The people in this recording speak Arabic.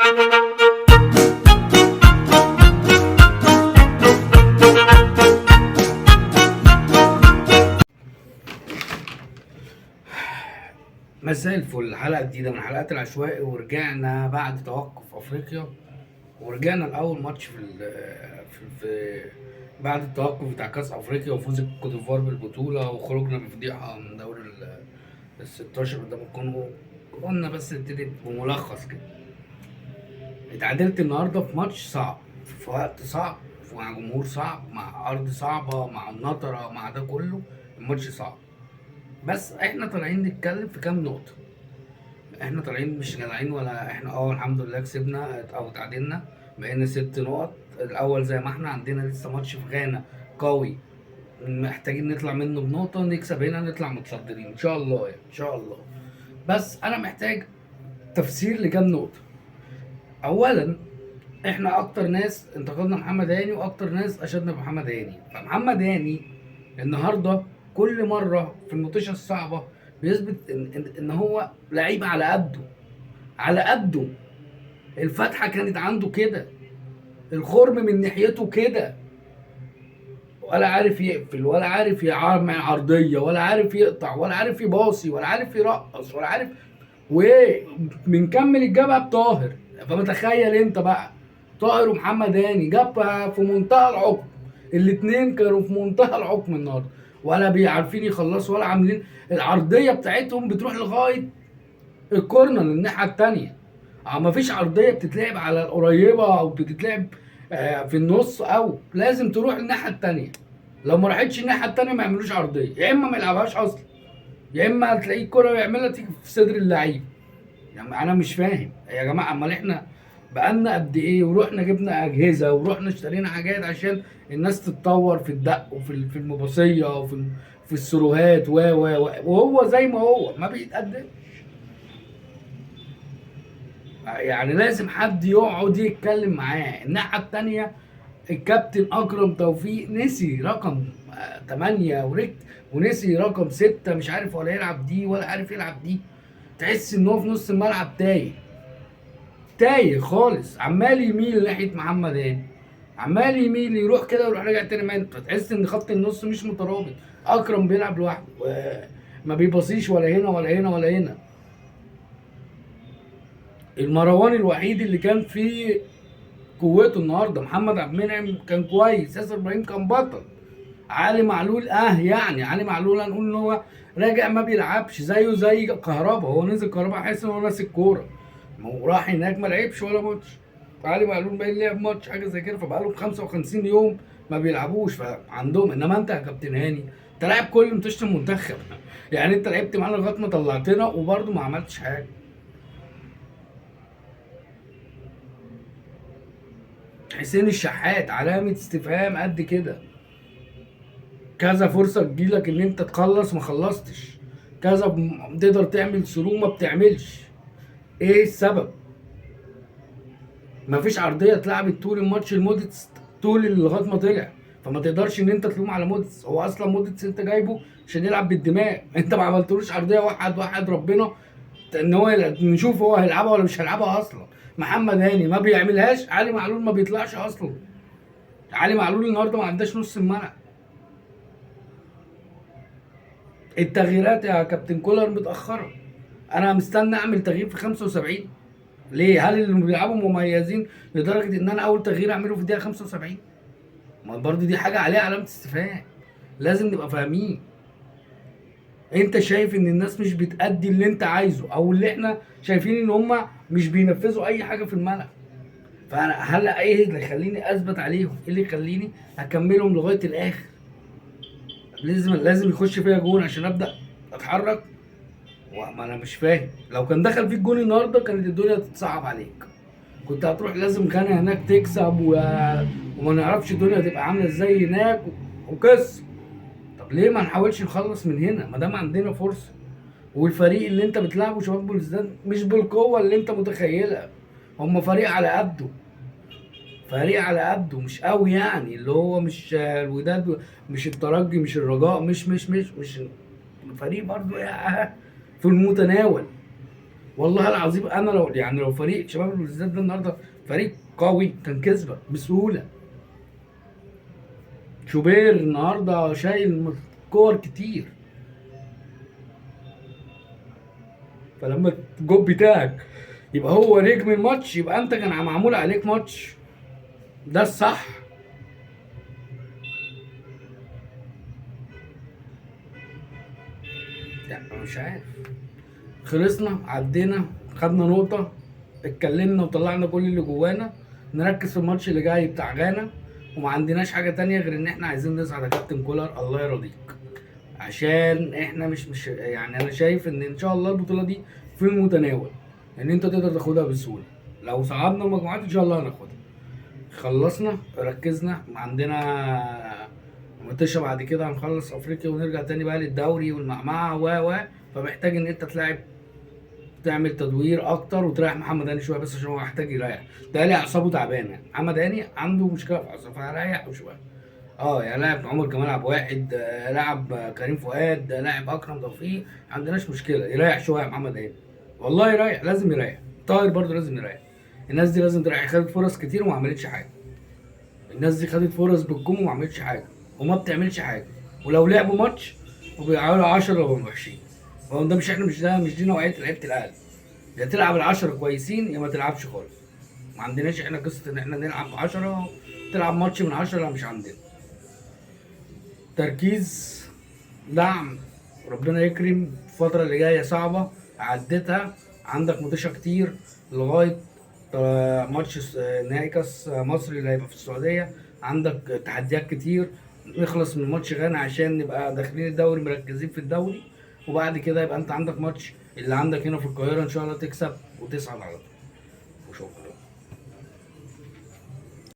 مساء الفل. حلقة جديدة من حلقات العشوائي، ورجعنا بعد توقف افريقيا، ورجعنا لاول ماتش في بعد التوقف بتاع كاس افريقيا وفوز الكوت ديفوار بالبطولة وخروجنا بفضيحة من دوري ال 16 قدام الكونغو. قلنا بس نبتدي بملخص كده. اتعادلت النهارده في ماتش صعب، في وقت صعب، مع جمهور صعب، مع ارض صعبة، مع النطرة، مع ده كله. الماتش صعب، بس احنا طالعين نتكلم في كام نقطة. احنا طالعين مش جدعين، ولا احنا الحمد لله كسبنا او تعادلنا، بقينا 6 نقط الاول زي ما احنا. عندنا لسه ماتش في غانا قوي، محتاجين نطلع منه بنقطة، نكسب هنا نطلع متصدرين ان شاء الله، يعني ان شاء الله. بس انا محتاج تفسير لكام نقطة. اولا، احنا اكتر ناس انتقدنا محمد هاني واكتر ناس اشدنا بمحمد هاني. فمحمد هاني النهارده كل مره في الماتشات الصعبه بيثبت إن هو لعيب على قده، على قده. الفتحه كانت عنده كده، الخرم من ناحيته كده، ولا عارف يقفل، ولا عارف يعمل عرضيه، ولا عارف يقطع، ولا عارف يباصي، ولا عارف يرقص، ولا عارف. وبنكمل الجبهه بطاهر. فمتخيل انت بقى طاهر ومحمد هاني جبهه في منتهى العقم. الاتنين كانوا في منتهى العقم النهارده، ولا بيعرفين يخلصوا، ولا عاملين. العرضيه بتاعتهم بتروح لغايه الكورنر الناحيه التانيه. مفيش عرضيه بتتلعب على القريبه او بتتلعب في النص، او لازم تروح الناحيه التانيه. لو ما راحتش الناحيه التانيه ما يعملوش عرضيه، يا اما ما يلعبهاش اصلا، يا اما هتلاقيه الكوره يعملها تيجي في صدر اللعيب. يعني انا مش فاهم يا جماعه، امال احنا بقالنا قد ايه ورحنا جبنا اجهزه ورحنا اشترينا حاجات عشان الناس تتطور في الدق وفي المباصيه في السروهات وهو زي ما هو ما بيتقدمش. يعني لازم حد يقعد يتكلم معاه. الناحيه التانيه الكابتن اكرم توفيق نسي رقم 8 ونسي رقم 6، مش عارف ولا يلعب دي ولا عارف يلعب دي. تحس ان هو في نص الملعب تايه خالص، عمال يميل ناحيه محمد هاني، عمال يميل يروح كده ويروح راجع تاني. ما انت تحس ان خط النص مش مترابط. اكرم بيلعب لوحده، ما بيبصيش ولا هنا ولا هنا ولا هنا. المروان الوحيد اللي كان فيه قوته النهارده محمد عبد المنعم، كان كويس. ياسر ابراهيم كان بطل. علي معلول يعني علي معلول هنقول ان هو راجع ما بيلعبش، زيه زي كهربا. هو نزل كهربا حاسس ان هو ناسي الكوره، ما هو راح هناك ما لعبش ولا ماتش. علي معلول باين لعب ماتش حاجه زي كده، فبقاله 55 يوم ما بيلعبوش فعندهم. انما انت يا كابتن هاني انت لاعب كل ماتشات المنتخب يعني انت لعبت معانا لغايه ما طلعتنا وبرده ما عملتش حاجه. حسين الشحات علامه استفهام قد كده. كذا فرصه تجيلك ان انت تخلص ما خلصتش، كذا تقدر تعمل ثرو ما بتعملش. ايه السبب؟ مفيش عرضيه اتلعبت طول الماتش لموديتس، طول لغايه ما طلع. فما تقدرش ان انت تلوم على موديتس. هو اصلا موديتس انت جايبه عشان يلعب بالدماغ، انت ما عملتلوش عرضيه واحد ربنا ان هو نشوف هو هيلعبها ولا مش هيلعبها اصلا. محمد هاني ما بيعملهاش، علي معلول ما بيطلعش اصلا. علي معلول النهارده ما عندهاش نص الملعب. التغييرات يا كابتن كولر متاخره. انا مستني اعمل تغيير في 75. ليه؟ هل اللي بيلعبوا مميزين لدرجه ان انا اول تغيير اعمله في الدقيقه 75؟ ما برضه دي حاجه عليها علامه استفهام، لازم نبقى فاهمين. انت شايف ان الناس مش بتأدي اللي انت عايزه، او اللي احنا شايفين ان هم مش بينفذوا اي حاجه في الملعب. فانا هل ايه اللي يخليني اثبت عليهم؟ ايه اللي يخليني اكملهم لغايه الاخر؟ لازم يخش فيها جون عشان ابدا اتحرك. ما انا مش فاهم. لو كان دخل فيك جون النهارده كانت الدنيا تتصعب عليك، كنت هتروح لازم غانا هناك تكسب وما نعرفش الدنيا هتبقى عامله ازاي هناك وقصه. طب ليه ما نحاولش نخلص من هنا ما دام عندنا فرصه؟ والفريق اللي انت بتلعبه شباب بلوزداد مش بالقوه اللي انت متخيلها. هم فريق على قده، فريق على قده، مش قوي يعني. اللي هو مش الوداد، مش الترجي، مش الرجاء، مش فريق برضو في المتناول. والله العظيم انا لو يعني لو فريق شباب البلوزداد ده النهارده فريق قوي كان كسبك بسهوله. شوبير النهارده شايل كور كتير. فلما الجول بتاعك يبقى هو نجم الماتش، يبقى انت كان معمول عليك ماتش. ده الصح. لا أنا مش عارف. خلصنا، عدينا، خدنا نقطة، اتكلمنا وطلعنا كل اللي جوانا. نركز في الماتش اللي جاي بتاع غانا، وما عندناش حاجة تانية غير ان احنا عايزين نصعد يا كابتن كولر الله يرضيك. عشان احنا مش يعني انا شايف ان شاء الله البطولة دي في المتناول، ان انت تقدر تاخدها بسهولة. لو صعدنا المجموعات ان شاء الله هناخدها. خلصنا، ركزنا، عندنا ماتش بعد كده هنخلص افريقيا ونرجع تاني بقى للدوري والمعمعة و فمحتاج ان انت تلاعب، تعمل تدوير اكتر وتريح محمد هاني شويه بس عشان هو محتاج يريح. ده لي اعصابه تعبانه، محمد هاني عنده مشكله في اعصابه فهريحه شويه. اه يعني لاعب عمر كمال عبد الواحد، لاعب كريم فؤاد، لاعب اكرم توفيق، ما عندناش مشكله، يريح شويه محمد هاني. والله يريح، لازم يريح. طاهر برضه لازم يريح. الناس دي لازم تريح، خدت فرص كتير وما عملتش حاجه. الناس دي خدت فرص بالكم وما عملتش حاجه وما بتعملش حاجه. ولو لعبوا ماتش وبيعملوا 10 وهم وحشين. هو ده مش احنا، مش دي نوعيه لعيبه الاهلي. يا تلعب العشرة كويسين يا ما تلعبش خالص. ما عندناش احنا قصة ان احنا نلعب 10 تلعب ماتش من 10، لا مش عندنا. تركيز، دعم، ربنا يكرم. الفترة اللي جاية صعبة عدتها، عندك ماتشات كتير لغاية ماتش نهائي كاس مصر اللي هيبقى في السعودية. عندك تحديات كتير، نخلص من ماتش غانا عشان نبقى داخلين الدوري مركزين في الدوري. وبعد كده يبقى انت عندك ماتش اللي عندك هنا في القاهرة ان شاء الله تكسب وتصعد على طول. وشكرا.